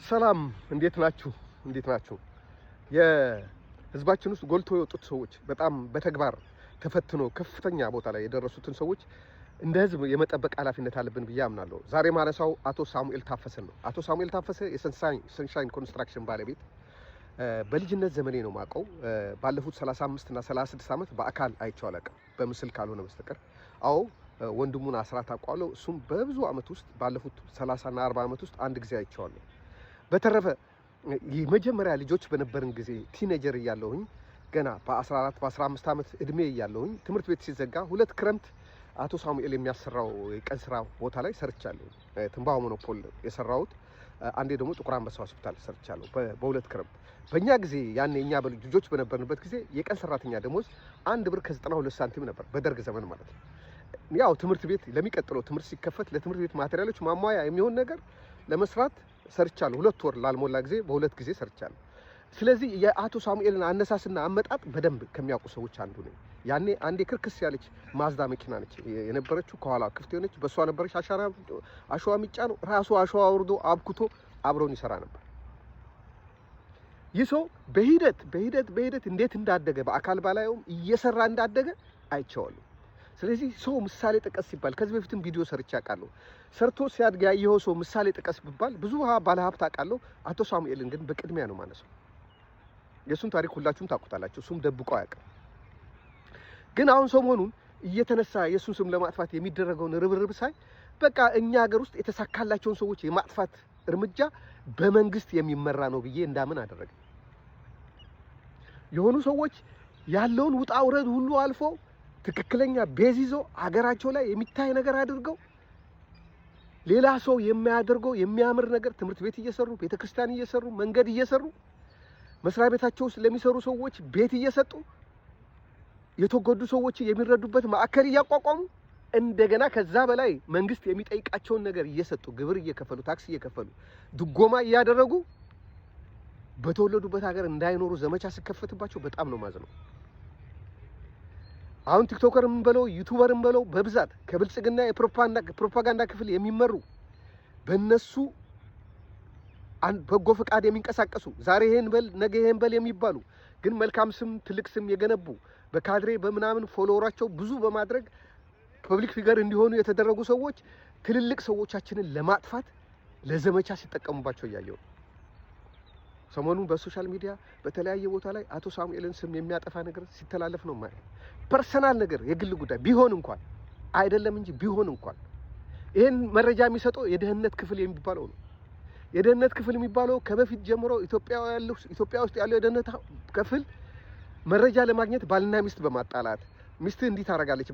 ሰላም እንዴት ናችሁ? የህዝባችን ውስጥ ጎልቶ የወጡት ሰዎች በጣም በተግባር ተፈትኖ ከፍተኛ ቦታ ላይ የደረሱትን ሰዎች እንደ ህዝብ የመጠበቅ ኃላፊነት አለብን ብዬ አምናለሁ። ዛሬ ማነሳው አቶ ሳሙኤል ታፈሰን ነው። አቶ ሳሙኤል ታፈሰ የሰንሻይን ኮንስትራክሽን ባለቤት በልጅነት ዘመኔ ነው ማቀው። ባለፉት 35 እና 36 ዓመት በአካል አይቼው አላውቅም በምስል ካልሆነ በስተቀር። አዎ ወንድሙን አስራት አውቀዋለሁ። እሱም በብዙ ዓመት ውስጥ ባለፉት 30 እና 40 ዓመት ውስጥ አንድ ጊዜ አይቼዋለሁ። በተረፈ የመጀመሪያ ልጆች በነበርን ጊዜ ቲኔጀር እያለሁኝ ገና በ14 በ15 ዓመት እድሜ እያለሁኝ ትምህርት ቤት ሲዘጋ ሁለት ክረምት አቶ ሳሙኤል የሚያሰራው የቀን ስራ ቦታ ላይ ሰርቻለሁ። ትንባሆ ሞኖፖል የሰራሁት፣ አንዴ ደግሞ ጥቁር አንበሳ ሆስፒታል ሰርቻለሁ በሁለት ክረምት። በእኛ ጊዜ ያኔ እኛ ልጆች በነበርንበት ጊዜ የቀን ሰራተኛ ደሞዝ 1 ብር ከ92 ሳንቲም ነበር፣ በደርግ ዘመን ማለት ነው። ያው ትምህርት ቤት ለሚቀጥለው ትምህርት ሲከፈት ለትምህርት ቤት ማቴሪያሎች ማሟያ የሚሆን ነገር ለመስራት ሰርቻለሁ። 2 ወር ላልሞላ ጊዜ በሁለት ጊዜ ሰርቻለሁ። ስለዚህ የአቶ ሳሙኤልን አነሳስና አመጣጥ በደንብ ከሚያውቁ ሰዎች አንዱ ነኝ። ያኔ አንዴ ክርክስ ያለች ማዝዳ መኪና ነች የነበረችው፣ ከኋላ ክፍት የሆነች በእሷ ነበረች አሸዋ ሚጫ ነው። ራሱ አሸዋ አውርዶ አብኩቶ አብሮን ይሰራ ነበር። ይህ ሰው በሂደት እንዴት እንዳደገ በአካል ባላየውም እየሰራ እንዳደገ አይቼዋለሁ። ስለዚህ ሰው ምሳሌ ጥቀስ ሲባል ከዚህ በፊትም ቪዲዮ ሰርቼ አውቃለሁ። ሰርቶ ሲያድግ ያየኸው ሰው ምሳሌ ጥቀስ ቢባል ብዙ ባለሀብት አውቃለሁ። አቶ ሳሙኤልን ግን በቅድሚያ ነው ማነሳው። የእሱን ታሪክ ሁላችሁም ታውቁታላችሁ። እሱም ደብቆ አያውቅም። ግን አሁን ሰሞኑን እየተነሳ የእሱን ስም ለማጥፋት የሚደረገውን ርብርብ ሳይ በቃ እኛ ሀገር ውስጥ የተሳካላቸውን ሰዎች የማጥፋት እርምጃ በመንግስት የሚመራ ነው ብዬ እንዳምን አደረገ። የሆኑ ሰዎች ያለውን ውጣ ውረድ ሁሉ አልፎ ትክክለኛ ቤዝ ይዞ አገራቸው ላይ የሚታይ ነገር አድርገው ሌላ ሰው የማያደርገው የሚያምር ነገር ትምህርት ቤት እየሰሩ ቤተክርስቲያን እየሰሩ መንገድ እየሰሩ መስሪያ ቤታቸው ውስጥ ለሚሰሩ ሰዎች ቤት እየሰጡ የተጎዱ ሰዎች የሚረዱበት ማዕከል እያቋቋሙ እንደገና ከዛ በላይ መንግስት የሚጠይቃቸውን ነገር እየሰጡ ግብር እየከፈሉ ታክስ እየከፈሉ ድጎማ እያደረጉ በተወለዱበት ሀገር እንዳይኖሩ ዘመቻ ሲከፈትባቸው በጣም ነው ማዝነው። አሁን ቲክቶከርም በለው ዩቲዩበርም በለው በብዛት ከብልጽግና የፕሮፓጋንዳ ክፍል የሚመሩ በእነሱ በጎ ፈቃድ የሚንቀሳቀሱ ዛሬ ይሄን በል ነገ ይሄን በል የሚባሉ ግን መልካም ስም ትልቅ ስም የገነቡ በካድሬ በምናምን ፎሎወራቸው ብዙ በማድረግ ፐብሊክ ፊገር እንዲሆኑ የተደረጉ ሰዎች ትልልቅ ሰዎቻችንን ለማጥፋት ለዘመቻ ሲጠቀሙባቸው እያየው ሰሞኑን በሶሻል ሚዲያ በተለያየ ቦታ ላይ አቶ ሳሙኤልን ስም የሚያጠፋ ነገር ሲተላለፍ ነው ማለት። ፐርሰናል ነገር የግል ጉዳይ ቢሆን እንኳን አይደለም እንጂ ቢሆን እንኳን ይሄን መረጃ የሚሰጠው የደህንነት ክፍል የሚባለው ነው። የደህንነት ክፍል የሚባለው ከበፊት ጀምሮ ኢትዮጵያ ውስጥ ያለው የደህንነት ክፍል መረጃ ለማግኘት ባልና ሚስት በማጣላት ሚስት እንዲህ ታረጋለች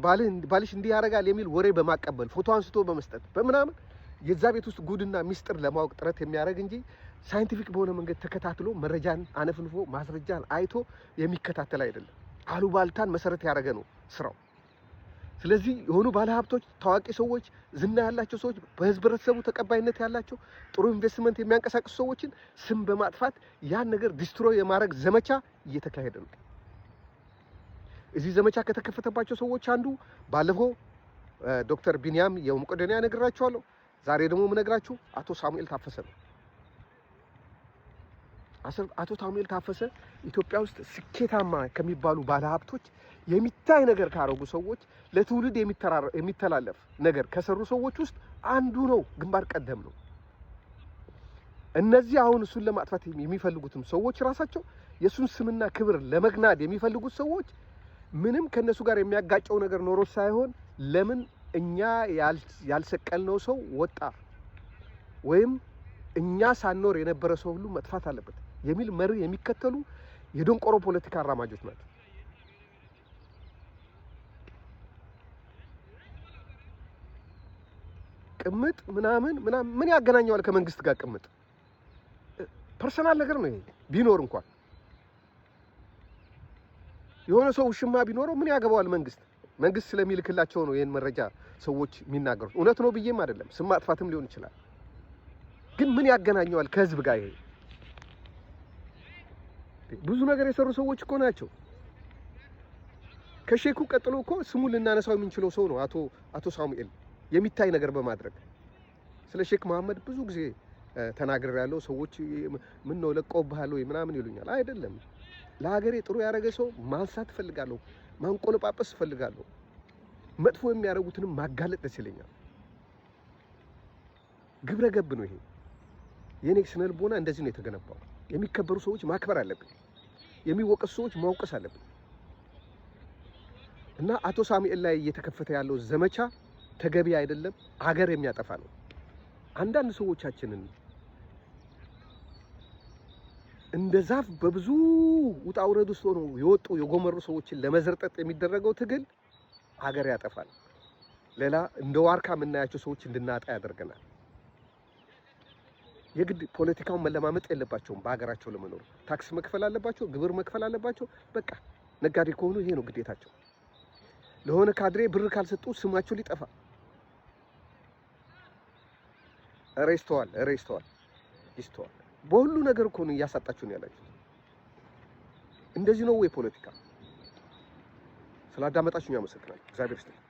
ባልሽ እንዲህ ያረጋል የሚል ወሬ በማቀበል ፎቶ አንስቶ በመስጠት በምናምን የዛ ቤት ውስጥ ጉድና ሚስጥር ለማወቅ ጥረት የሚያደርግ እንጂ ሳይንቲፊክ በሆነ መንገድ ተከታትሎ መረጃን አነፍንፎ ማስረጃን አይቶ የሚከታተል አይደለም። አሉባልታን መሰረት ያደረገ ነው ስራው። ስለዚህ የሆኑ ባለሀብቶች፣ ታዋቂ ሰዎች፣ ዝና ያላቸው ሰዎች፣ በህብረተሰቡ ተቀባይነት ያላቸው ጥሩ ኢንቨስትመንት የሚያንቀሳቅሱ ሰዎችን ስም በማጥፋት ያን ነገር ዲስትሮይ የማድረግ ዘመቻ እየተካሄደ ነው። እዚህ ዘመቻ ከተከፈተባቸው ሰዎች አንዱ ባለፈው ዶክተር ቢኒያም የመቄዶንያ ነግራችኋለሁ። ዛሬ ደግሞ የምነግራችሁ አቶ ሳሙኤል ታፈሰ ነው። አቶ ሳሙኤል ታፈሰ ኢትዮጵያ ውስጥ ስኬታማ ከሚባሉ ባለሀብቶች የሚታይ ነገር ካረጉ ሰዎች ለትውልድ የሚተላለፍ ነገር ከሰሩ ሰዎች ውስጥ አንዱ ነው። ግንባር ቀደም ነው። እነዚህ አሁን እሱን ለማጥፋት የሚፈልጉትም ሰዎች ራሳቸው የእሱን ስምና ክብር ለመግናድ የሚፈልጉት ሰዎች ምንም ከነሱ ጋር የሚያጋጨው ነገር ኖሮ ሳይሆን ለምን እኛ ያልሰቀልነው ሰው ወጣ ወይም እኛ ሳንኖር የነበረ ሰው ሁሉ መጥፋት አለበት የሚል መሪ የሚከተሉ የደንቆሮ ፖለቲካ አራማጆች ናቸው። ቅምጥ ምናምን ምን ያገናኘዋል ከመንግስት ጋር? ቅምጥ ፐርሰናል ነገር ነው። ይሄ ቢኖር እንኳን የሆነ ሰው ውሽማ ቢኖረው ምን ያገባዋል? መንግስት ስለሚልክላቸው ነው ይሄን መረጃ ሰዎች የሚናገሩት። እውነት ነው ብዬም አይደለም፣ ስም ማጥፋትም ሊሆን ይችላል። ግን ምን ያገናኘዋል ከህዝብ ጋር? ይሄ ብዙ ነገር የሰሩ ሰዎች እኮ ናቸው። ከሼኩ ቀጥሎ እኮ ስሙን ልናነሳው የምንችለው ሰው ነው አቶ ሳሙኤል የሚታይ ነገር በማድረግ ስለ ሼክ መሐመድ ብዙ ጊዜ ተናግሬያለሁ። ሰዎች ምን ነው ለቀውብሃል ወይ ምናምን ይሉኛል። አይደለም፣ ለሀገሬ ጥሩ ያደረገ ሰው ማንሳት እፈልጋለሁ፣ ማንቆለጳጰስ እፈልጋለሁ። መጥፎ የሚያደርጉትንም ማጋለጥ ደስ ይለኛል። ግብረ ገብ ነው ይሄ። የኔ ስነ ልቦና እንደዚህ ነው የተገነባው። የሚከበሩ ሰዎች ማክበር አለብን፣ የሚወቀሱ ሰዎች ማውቀስ አለብን። እና አቶ ሳሙኤል ላይ እየተከፈተ ያለው ዘመቻ ተገቢ አይደለም፣ አገር የሚያጠፋ ነው። አንዳንድ ሰዎቻችንን እንደ ዛፍ በብዙ ውጣ ውረድ ውስጥ ሆነው የወጡ የጎመሩ ሰዎችን ለመዘርጠጥ የሚደረገው ትግል አገር ያጠፋል። ሌላ እንደ ዋርካ የምናያቸው ሰዎች እንድናጣ ያደርገናል። የግድ ፖለቲካውን መለማመጥ የለባቸውም። በሀገራቸው ለመኖር ታክስ መክፈል አለባቸው፣ ግብር መክፈል አለባቸው። በቃ ነጋዴ ከሆኑ ይሄ ነው ግዴታቸው። ለሆነ ካድሬ ብር ካልሰጡ ስማቸው ሊጠፋ ይስተዋል። በሁሉ ነገር እኮ ነው እያሳጣችሁን ያላችሁ። እንደዚህ ነው ወይ ፖለቲካ? ስላዳመጣችሁኝ አመሰግናለሁ። እግዚአብሔር ይስጥልኝ።